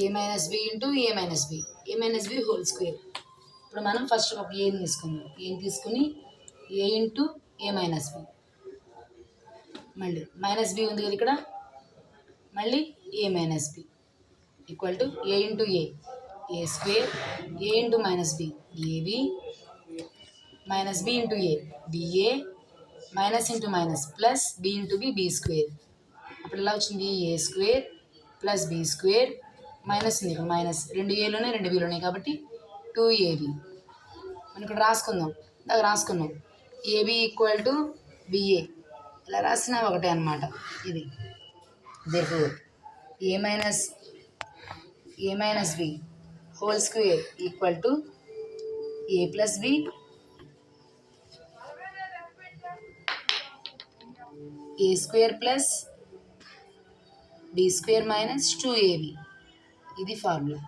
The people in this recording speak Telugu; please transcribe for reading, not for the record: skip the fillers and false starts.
A minus B into A minus B whole square. ఇప్పుడు మనం ఫస్ట్ ఒక ఏని తీసుకుందాం. ఏని తీసుకుని A into A minus B, మళ్ళీ మైనస్ బి ఉంది కదా ఇక్కడ, మళ్ళీ A minus B equal to A into A square, A into minus B AB, minus B into A BA, minus into minus plus B into B square. అప్పుడు ఎలా వచ్చింది? A square plus B square minus ఉంది, ఇక్కడ మైనస్ 2 ఏలోనే 2 బిలోనే కాబట్టి 2ab. మనం ఇక్కడ రాసుకుందాం, దాకా రాసుకున్నాం. ఏబి ఈక్వల్ టు బిఏ, ఇలా రాసినా ఒకటే అనమాట. ఇది therefore A minus B whole square equal to A plus B A square plus B square minus 2ab. ఇది ఫార్ములా.